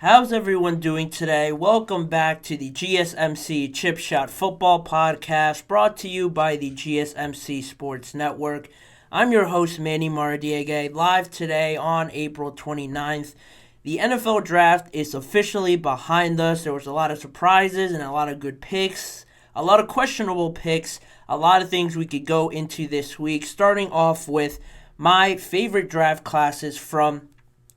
How's everyone doing today? Welcome back to the GSMC Chip Shot Football Podcast brought to you by the GSMC Sports Network. I'm your host, Manny Maradiegue, live today on April 29th. The NFL Draft is officially behind us. There was a lot of surprises and a lot of good picks, a lot of questionable picks, a lot of things we could go into this week, starting off with my favorite draft classes from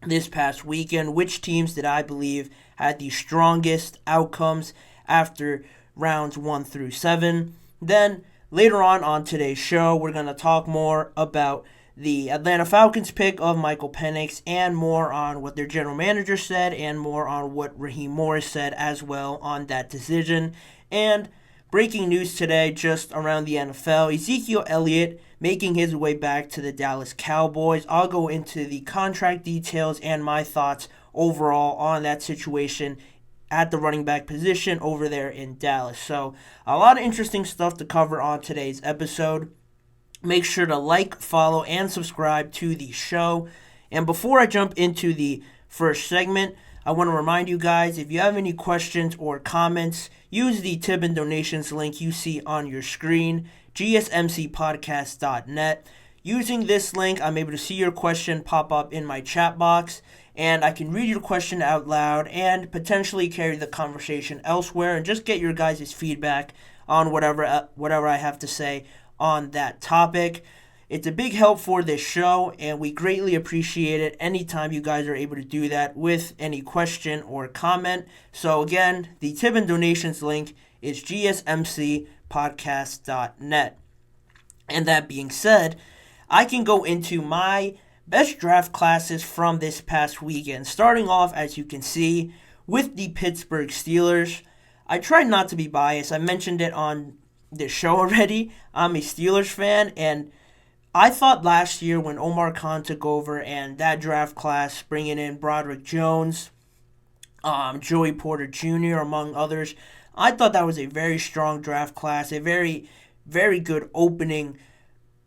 this past weekend. Which teams did I believe had the strongest outcomes after rounds 1 through 7? Then later on today's show, we're going to talk more about the Atlanta Falcons pick of Michael Penix and more on what their general manager said and more on what Raheem Morris said as well on that decision. And breaking news today just around the NFL, Ezekiel Elliott making his way back to the Dallas Cowboys. I'll go into the contract details and my thoughts overall on that situation at the running back position over there in Dallas. So a lot of interesting stuff to cover on today's episode. Make sure to like, follow, and subscribe to the show. And before I jump into the first segment, I want to remind you guys, if you have any questions or comments, use the tip and donations link you see on your screen, GSMCPodcast.net. Using this link, I'm able to see your question pop up in my chat box, and I can read your question out loud and potentially carry the conversation elsewhere and just get your guys' feedback on whatever I have to say on that topic. It's a big help for this show, and we greatly appreciate it anytime you guys are able to do that with any question or comment. So again, the tip and donations link is GSMCPodcast.net. And that being said, I can go into my best draft classes from this past weekend, starting off, as you can see, with the Pittsburgh Steelers. I tried not to be biased. I mentioned it on this show already. I'm a Steelers fan, and I thought last year when Omar Khan took over and that draft class, bringing in Broderick Jones, Joey Porter Jr., among others, I thought that was a very strong draft class, a very, very good opening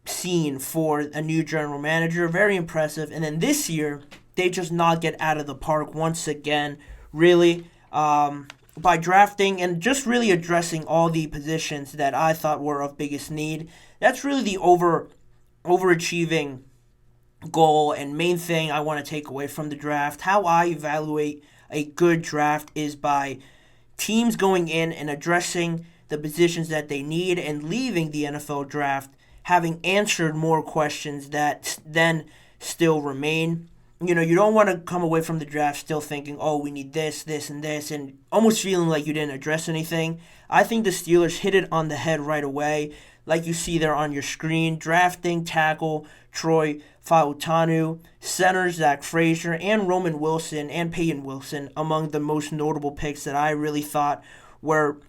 scene for a new general manager, very impressive. And then this year, they just knocked it out of the park once again, really, by drafting and just really addressing all the positions that I thought were of biggest need. That's really the overachieving goal and main thing I want to take away from the draft. How I evaluate a good draft is by teams going in and addressing the positions that they need and leaving the NFL draft having answered more questions that then still remain. You know, you don't want to come away from the draft still thinking, oh, we need this, this, and this, and almost feeling like you didn't address anything. I think the Steelers hit it on the head right away, like you see there on your screen, drafting tackle Troy Fautanu, center Zach Frazier, and Roman Wilson and Peyton Wilson among the most notable picks that I really thought were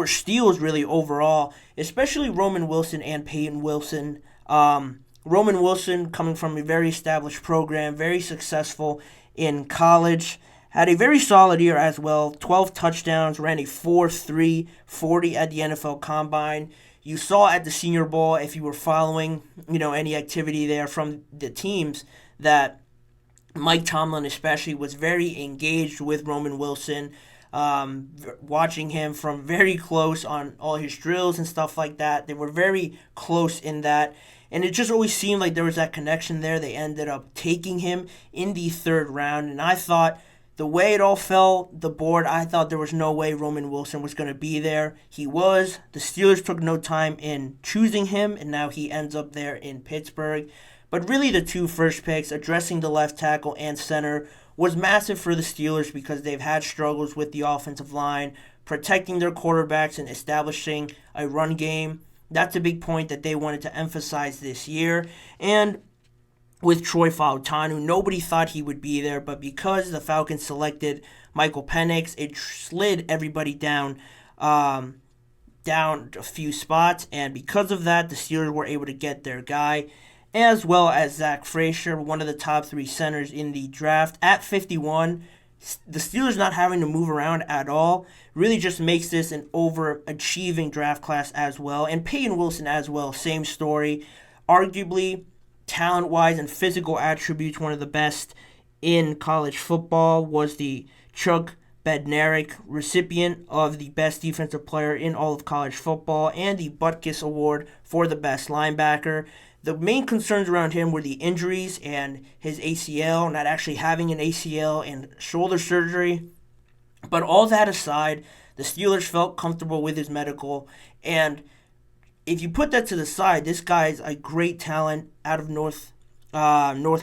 steals really overall, especially Roman Wilson and Peyton Wilson. Roman Wilson, coming from a very established program, very successful in college, had a very solid year as well. 12 touchdowns, ran a 4.3 40 at the NFL Combine. You saw at the Senior Bowl, if you were following, any activity there from the teams, that Mike Tomlin especially was very engaged with Roman Wilson, watching him from very close on all his drills and stuff like that. They were very close in that. And it just always seemed like there was that connection there. They ended up taking him in the 3rd round. And I thought the way it all fell, the board, I thought there was no way Roman Wilson was going to be there. He was. The Steelers took no time in choosing him, and now he ends up there in Pittsburgh. But really the 2 first picks, addressing the left tackle and center, was massive for the Steelers because they've had struggles with the offensive line, protecting their quarterbacks and establishing a run game. That's a big point that they wanted to emphasize this year. And with Troy Fautanu, nobody thought he would be there, but because the Falcons selected Michael Penix, it slid everybody down a few spots, and because of that, the Steelers were able to get their guy, as well as Zach Frazier, one of the top 3 centers in the draft. At 51, the Steelers not having to move around at all really just makes this an overachieving draft class as well. And Peyton Wilson as well, same story. Arguably, talent-wise and physical attributes, one of the best in college football, was the Chuck Bednarik recipient of the best defensive player in all of college football and the Butkus Award for the best linebacker. The main concerns around him were the injuries and his ACL, not actually having an ACL and shoulder surgery. But all that aside, the Steelers felt comfortable with his medical. And if you put that to the side, this guy is a great talent out of North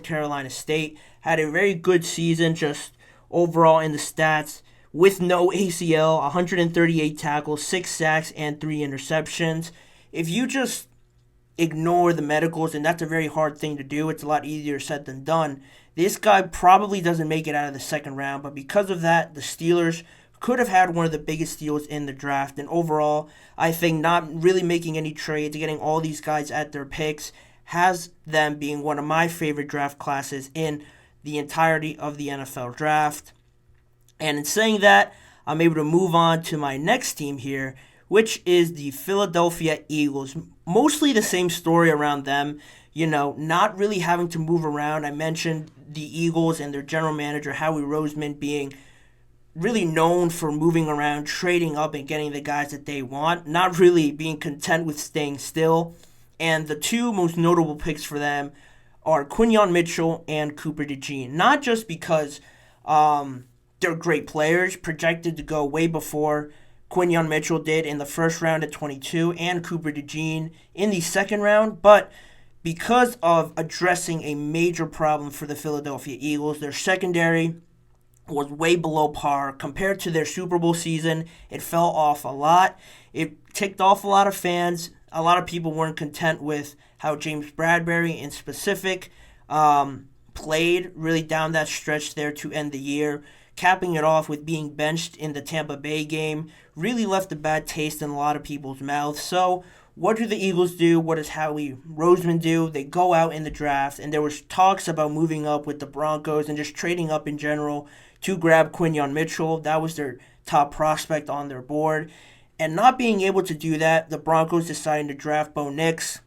Carolina State. Had a very good season just overall in the stats with no ACL, 138 tackles, 6 sacks, and 3 interceptions. If you just ignore the medicals, and that's a very hard thing to do, it's a lot easier said than done, this guy probably doesn't make it out of the second round. But because of that, the Steelers could have had one of the biggest steals in the draft. And overall, I think not really making any trades, getting all these guys at their picks, has them being one of my favorite draft classes in the entirety of the NFL draft. And in saying that, I'm able to move on to my next team here, which is the Philadelphia Eagles. Mostly the same story around them, not really having to move around. I mentioned the Eagles and their general manager, Howie Roseman, being really known for moving around, trading up, and getting the guys that they want, not really being content with staying still. And the two most notable picks for them are Quinyon Mitchell and Cooper DeJean. Not just because they're great players, projected to go way before Quinyon Mitchell did in the first round at 22 and Cooper DeJean in the second round, but because of addressing a major problem for the Philadelphia Eagles. Their secondary was way below par compared to their Super Bowl season. It fell off a lot. It ticked off a lot of fans. A lot of people weren't content with how James Bradbury in specific played really down that stretch there to end the year, capping it off with being benched in the Tampa Bay game. Really left a bad taste in a lot of people's mouths. So what do the Eagles do? What does Howie Roseman do? They go out in the draft, and there was talks about moving up with the Broncos and just trading up in general to grab Quinyon Mitchell. That was their top prospect on their board. And not being able to do that, the Broncos decided to draft Bo Nix.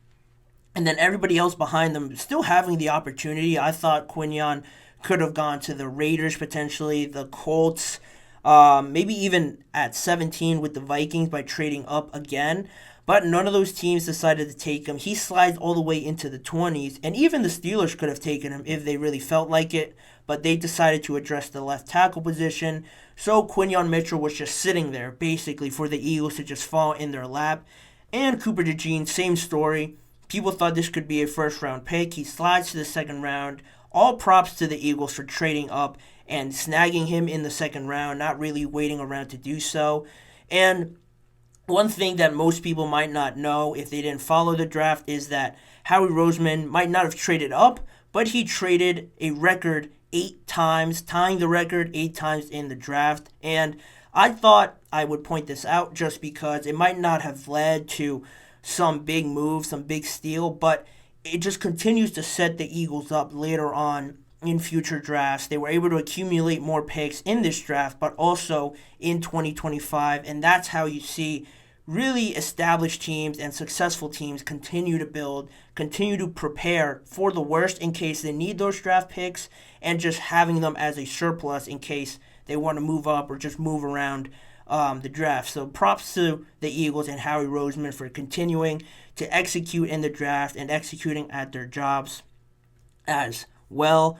And then everybody else behind them still having the opportunity. I thought Quinyon could have gone to the Raiders potentially, the Colts, maybe even at 17 with the Vikings by trading up again. But none of those teams decided to take him. He slides all the way into the 20s, and even the Steelers could have taken him if they really felt like it, but they decided to address the left tackle position. So Quinyon Mitchell was just sitting there, basically, for the Eagles to just fall in their lap. And Cooper DeJean, same story. People thought this could be a first-round pick. He slides to the second round. All props to the Eagles for trading up and snagging him in the second round, not really waiting around to do so. And one thing that most people might not know if they didn't follow the draft is that Howie Roseman might not have traded up, but he traded a record 8 times, tying the record 8 times in the draft. And I thought I would point this out just because it might not have led to some big move, some big steal, but it just continues to set the Eagles up later on in future drafts. They were able to accumulate more picks in this draft, but also in 2025, and that's how you see really established teams and successful teams continue to build, continue to prepare for the worst in case they need those draft picks, and just having them as a surplus in case they want to move up or just move around the draft. So props to the Eagles and Howie Roseman for continuing to execute in the draft and executing at their jobs as well.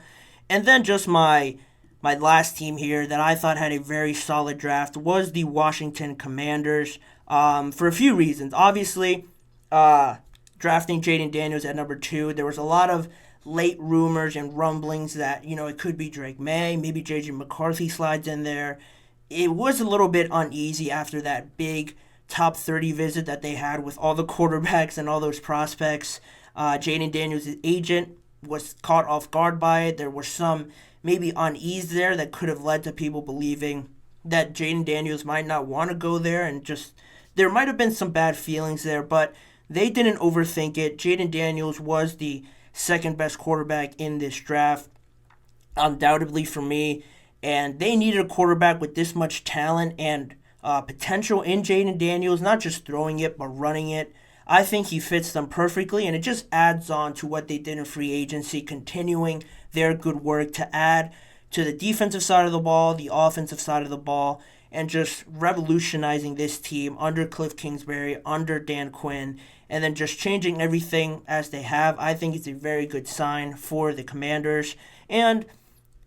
And then just my last team here that I thought had a very solid draft was the Washington Commanders for a few reasons. Obviously, drafting Jaden Daniels at number 2, there was a lot of late rumors and rumblings that, it could be Drake May, maybe J.J. McCarthy slides in there. It was a little bit uneasy after that big top 30 visit that they had with all the quarterbacks and all those prospects. Jaden Daniels' agent was caught off guard by it. There was some maybe unease there that could have led to people believing that Jaden Daniels might not want to go there, and just there might have been some bad feelings there, but they didn't overthink it. Jaden Daniels was the second best quarterback in this draft, undoubtedly for me, and they needed a quarterback with this much talent and potential in Jaden Daniels, not just throwing it but running it. I think he fits them perfectly, and it just adds on to what they did in free agency, continuing their good work to add to the defensive side of the ball, the offensive side of the ball, and just revolutionizing this team under Cliff Kingsbury, under Dan Quinn, and then just changing everything as they have. I think it's a very good sign for the Commanders. And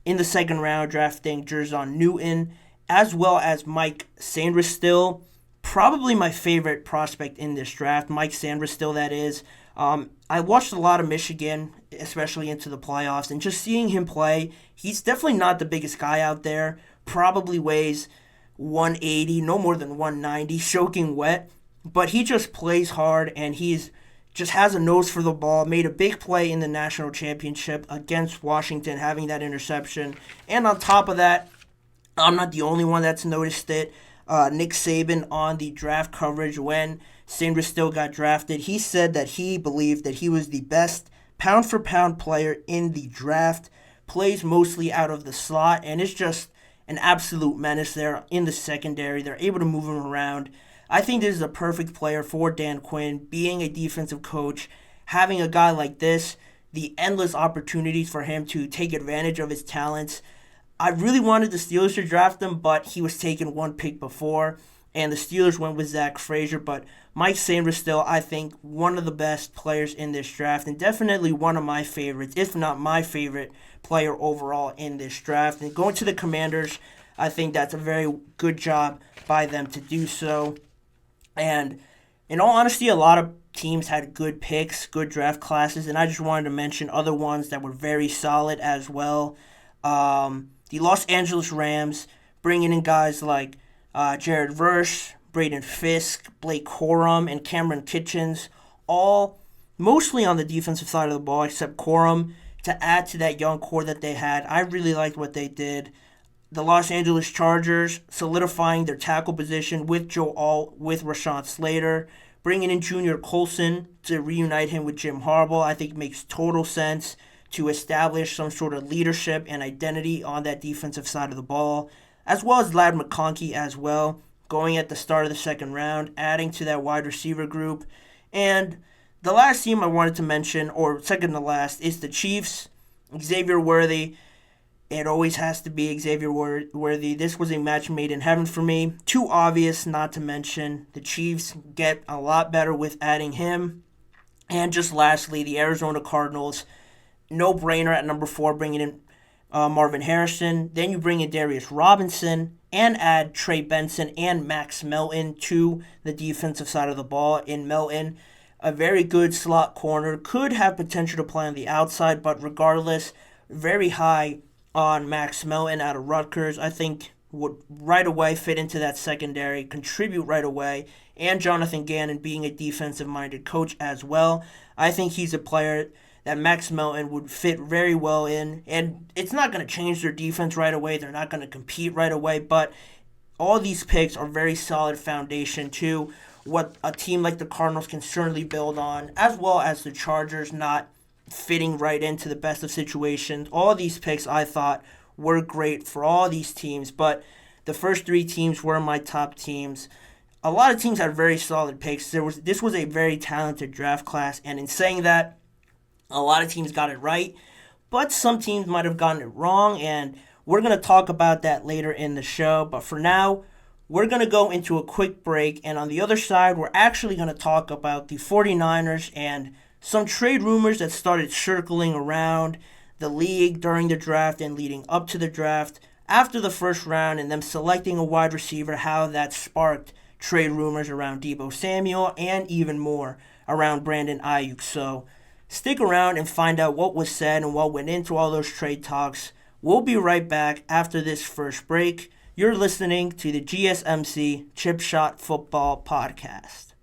in the second round, drafting Jer'Zhan Newton, as well as Mike Sanders-Still, probably my favorite prospect in this draft, Mike Sanders-Still, that is. I watched a lot of Michigan, especially into the playoffs, and just seeing him play, he's definitely not the biggest guy out there, probably weighs 180, no more than 190, soaking wet, but he just plays hard, and he's just has a nose for the ball, made a big play in the national championship against Washington, having that interception. And on top of that, I'm not the only one that's noticed it. Nick Saban on the draft coverage when Sanders still got drafted, he said that he believed that he was the best pound-for-pound player in the draft, plays mostly out of the slot, and is just an absolute menace there in the secondary. They're able to move him around. I think this is a perfect player for Dan Quinn, being a defensive coach, having a guy like this, the endless opportunities for him to take advantage of his talents. I really wanted the Steelers to draft him, but he was taken one pick before, and the Steelers went with Zach Frazier. But Mike Sanders still, I think, one of the best players in this draft, and definitely one of my favorites, if not my favorite player overall in this draft. And going to the Commanders, I think that's a very good job by them to do so. And in all honesty, a lot of teams had good picks, good draft classes, and I just wanted to mention other ones that were very solid as well. The Los Angeles Rams, bringing in guys like Jared Verse, Braden Fisk, Blake Corum, and Cameron Kitchens, all mostly on the defensive side of the ball, except Corum, to add to that young core that they had. I really liked what they did. The Los Angeles Chargers solidifying their tackle position with Joe Alt, with Rashawn Slater, bringing in Junior Colson to reunite him with Jim Harbaugh. I think makes total sense to establish some sort of leadership and identity on that defensive side of the ball, as well as Ladd McConkey as well, going at the start of the second round, adding to that wide receiver group. And the last team I wanted to mention, or second to last, is the Chiefs. Xavier Worthy. It always has to be Xavier Worthy. This was a match made in heaven for me. Too obvious not to mention. The Chiefs get a lot better with adding him. And just lastly, the Arizona Cardinals. No-brainer at number 4, bringing in Marvin Harrison. Then you bring in Darius Robinson and add Trey Benson and Max Melton to the defensive side of the ball. In Melton, a very good slot corner. Could have potential to play on the outside, but regardless, very high on Max Melton out of Rutgers. I think would right away fit into that secondary, contribute right away. And Jonathan Gannon being a defensive-minded coach as well. I think he's a player that Max Melton would fit very well in. And it's not going to change their defense right away. They're not going to compete right away. But all these picks are very solid foundation to what a team like the Cardinals can certainly build on, as well as the Chargers not fitting right into the best of situations. All these picks I thought were great for all these teams, but the first 3 teams were my top teams. A lot of teams had very solid picks. This was a very talented draft class, and in saying that, a lot of teams got it right, but some teams might have gotten it wrong, and we're going to talk about that later in the show. But for now, we're going to go into a quick break, and on the other side, we're actually going to talk about the 49ers and some trade rumors that started circling around the league during the draft and leading up to the draft, after the first round, and them selecting a wide receiver, how that sparked trade rumors around Deebo Samuel and even more around Brandon Ayuk. So stick around and find out what was said and what went into all those trade talks. We'll be right back after this first break. You're listening to the GSMC Chip Shot Football Podcast.